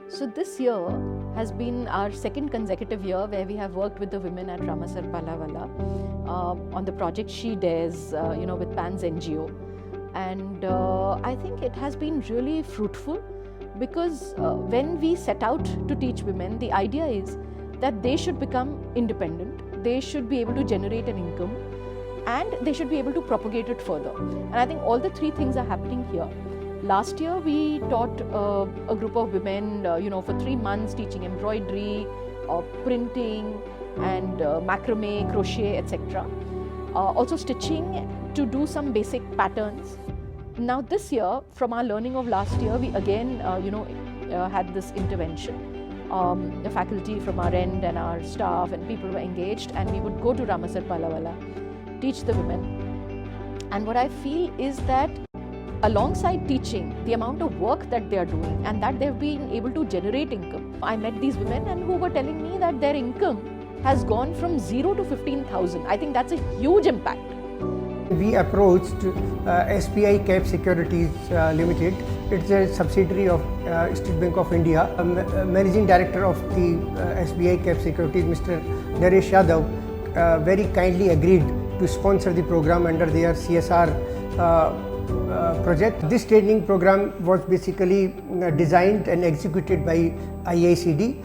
So this year has been our second consecutive year where we have worked with the women at Ramasar Palawala on the project She Dares, with PANS NGO. And I think it has been really fruitful because when we set out to teach women, the idea is that they should become independent, they should be able to generate an income, and they should be able to propagate it further. And I think all the three things are happening here. Last year we taught a group of women, for 3 months teaching embroidery, printing and macrame, crochet, etc. Also stitching to do some basic patterns. Now this year, from our learning of last year, we again had this intervention. The faculty from our end and our staff and people were engaged, and we would go to Ramasar Palawala, teach the women. And what I feel is that alongside teaching, the amount of work that they are doing and that they've been able to generate income. I met these women and who were telling me that their income has gone from 0 to 15,000. I think that's a huge impact. We approached SBI Cap Securities Limited. It's a subsidiary of State Bank of India. Managing Director of the SBI Cap Securities, Mr. Naresh Yadav, very kindly agreed to sponsor the program under their CSR project. This training program was basically designed and executed by IICD.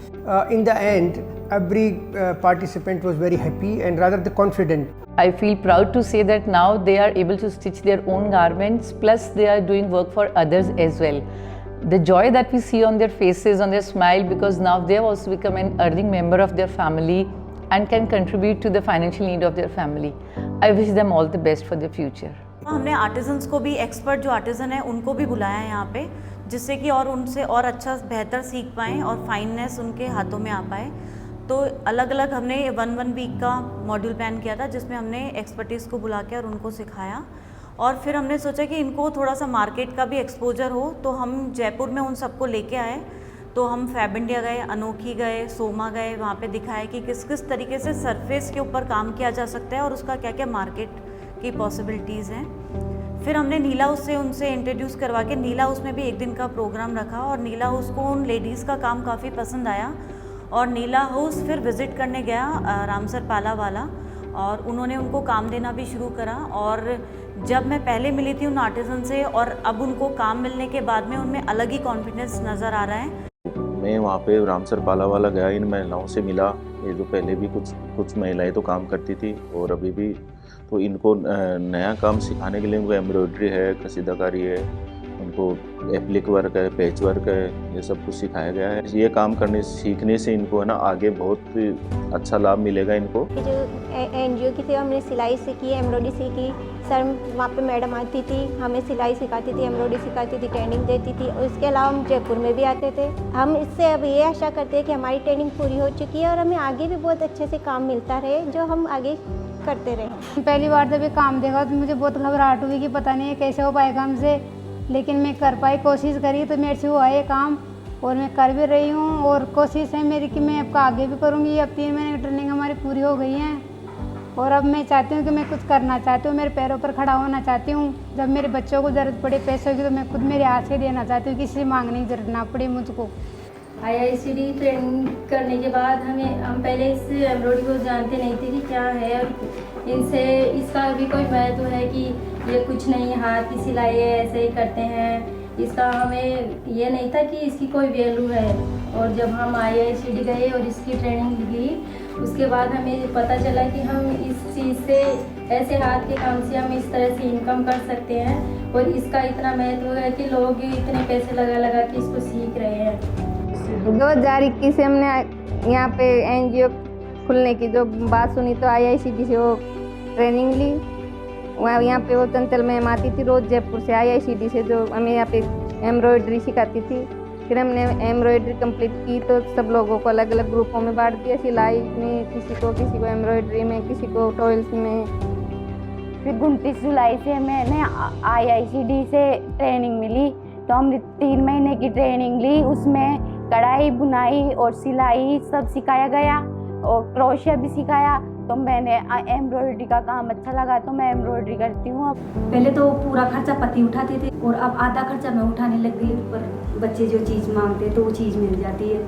In the end, every participant was very happy and rather confident. I feel proud to say that now they are able to stitch their own garments, plus they are doing work for others as well. The joy that we see on their faces, on their smile, because now they have also become an earning member of their family and can contribute to the financial need of their family. I wish them all the best for the future. हमने artisans को भी, expert जो artesian है उनको भी बुलाया है यहाँ पे, जिससे कि और उनसे और अच्छा बेहतर सीख पाएँ और फाइननेस उनके हाथों में आ पाए। तो अलग अलग हमने 1 वीक का मॉड्यूल प्लान किया था, जिसमें हमने एक्सपर्टीज़ को बुला के और उनको सिखाया। और फिर हमने सोचा कि इनको थोड़ा सा मार्केट का भी एक्सपोजर हो, तो हम जयपुर में उन सबको लेके आए। तो हम फैब इंडिया गए, अनोखी गए, सोमा गए, वहाँ पे दिखाया कि किस किस तरीके से सरफेस के ऊपर काम किया जा सकता है और उसका क्या क्या मार्केट की पॉसिबिलिटीज़ हैं। फिर हमने नीला हाउस से उनसे इंट्रोड्यूस करवा के नीला हाउस में भी 1 दिन का प्रोग्राम रखा और नीला हाउस को उन लेडीज़ का काम काफ़ी पसंद आया और नीला हाउस फिर विज़िट करने गया रामसर पालावाला और उन्होंने उनको काम देना भी शुरू करा। और जब मैं पहले मिली थी उन आर्टिजन से और अब उनको काम मिलने के बाद में उनमें अलग ही कॉन्फिडेंस नज़र आ रहा है। मैं वहाँ पे रामसर पालावाला गया, इन महिलाओं से मिला। ये जो पहले भी कुछ महिलाएं तो काम करती थी और अभी भी, तो इनको नया काम सिखाने के लिए उनको एम्ब्रॉयडरी है, कसीदाकारी है, उनको एप्लिक वर्क है, पैच वर्क है, ये सब कुछ सिखाया गया है। ये काम सीखने से इनको है ना आगे बहुत अच्छा लाभ मिलेगा इनको। जो NGO की थी हमने सिलाई सीखी, एम्ब्रॉयडरी सीखी। सर वहाँ पे मैडम आती थी, हमें सिलाई सिखाती थी, एम्ब्रॉयडरी सिखाती थी, ट्रेनिंग देती थी। और इसके अलावा हम जयपुर में भी आते थे। हम इससे अब ये आशा करते हैं कि हमारी ट्रेनिंग पूरी हो चुकी है और हमें आगे भी बहुत अच्छे से काम मिलता रहे, जो हम आगे करते रहें। पहली बार जब ये काम देखा तो मुझे बहुत घबराहट हुई कि पता नहीं है कैसे हो पाएगा हमसे, लेकिन मैं कर पाई, कोशिश करी तो मेरे से हुआ ये काम और मैं कर भी रही हूँ। और कोशिश है मेरी कि मैं आपका आगे भी करूँगी। अब 3 महीने की ट्रेनिंग हमारी पूरी हो गई है और अब मैं चाहती हूँ कि मैं कुछ करना चाहती हूँ, मेरे पैरों पर खड़ा होना चाहती हूँ। जब मेरे बच्चों को ज़रूरत पड़े पैसों की तो मैं खुद मेरे हाथ से देना चाहती हूँ, किसी से मांगने की जरूरत ना पड़े मुझको। IICD ट्रेनिंग करने के बाद हम पहले इस एम्ब्रॉयडरी को जानते नहीं थे कि क्या है और इनसे इसका भी कोई महत्व है कि ये कुछ नहीं, हाथ की सिलाई है, ऐसे ही करते हैं। इसका हमें ये नहीं था कि इसकी कोई वैल्यू है। और जब हम IICD गए और इसकी ट्रेनिंग ली, उसके बाद हमें पता चला कि हम इस चीज़ से, ऐसे हाथ के काम से हम इस तरह से इनकम कर सकते हैं और इसका इतना महत्व है कि लोग इतने पैसे लगा के इसको सीख रहे हैं। 2021 से हमने यहाँ पे NGO खुलने की जो बात सुनी तो IICD से वो ट्रेनिंग ली। वहाँ यहाँ पे वो चंचल मैम आती थी रोज़ जयपुर से IICD से, जो हमें यहाँ पे एम्ब्रॉयडरी सिखाती थी। फिर हमने एम्ब्रॉयडरी कंप्लीट की तो सब लोगों को अलग अलग ग्रुपों में बांट दिया, सिलाई में किसी को एम्ब्रॉयडरी में, किसी को टॉयल्स में। फिर घुंटी सिलाई से मैंने IICD से ट्रेनिंग मिली, तो हमने 3 महीने की ट्रेनिंग ली। उसमें कढ़ाई, बुनाई और सिलाई सब सिखाया गया और क्रोशिया भी सिखाया। तो मैंने एम्ब्रॉयडरी का काम अच्छा लगा तो मैं एम्ब्रॉयडरी करती हूँ अब। पहले तो पूरा खर्चा पति उठाते थे और अब आधा खर्चा मैं उठाने लग गई, पर बच्चे जो चीज़ मांगते हैं तो वो चीज़ मिल जाती है,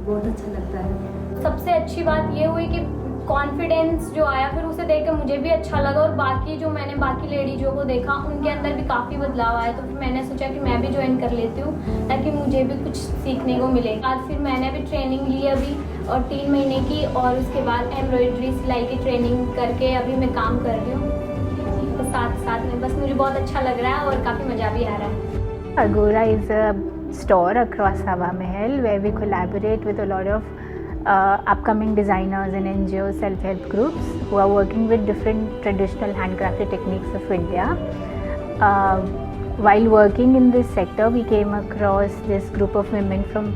बहुत अच्छा लगता है। सबसे अच्छी बात ये हुई कि कॉन्फिडेंस जो आया, फिर उसे देख कर मुझे भी अच्छा लगा और मैंने बाकी लेडीजों को देखा उनके अंदर भी काफ़ी बदलाव आया, तो फिर मैंने सोचा कि मैं भी ज्वाइन कर लेती हूँ ताकि मुझे भी कुछ सीखने को मिले। आज फिर मैंने भी ट्रेनिंग ली अभी और 3 महीने की, और उसके बाद एम्ब्रॉयडरी सिलाई की ट्रेनिंग करके अभी मैं काम कर रही हूँ, तो साथ में बस मुझे बहुत अच्छा लग रहा है और काफ़ी मज़ा भी आ रहा है। Agora is a store across Hava Mahal where we collaborate with a lot of upcoming designers and NGO self-help groups who are working with different traditional handcrafted techniques of India. While working in this sector, we came across this group of women from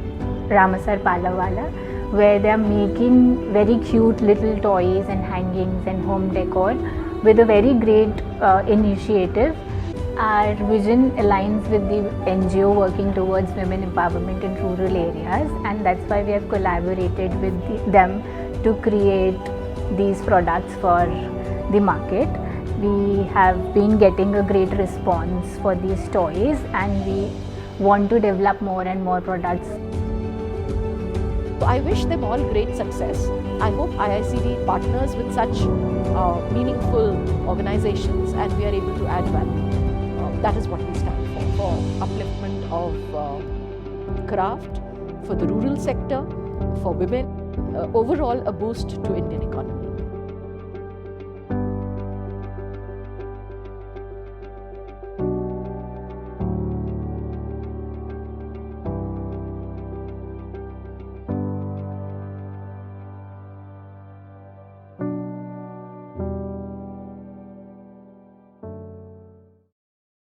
Ramasar Palawala where they are making very cute little toys and hangings and home decor with a very great initiative. Our vision aligns with the NGO working towards women empowerment in rural areas, and that's why we have collaborated with them to create these products for the market. We have been getting a great response for these toys, and we want to develop more and more products. I wish them all great success. I hope IICD partners with such meaningful organizations and we are able to add value. That is what we stand for upliftment of craft, for the rural sector, for women, overall a boost to Indian economy.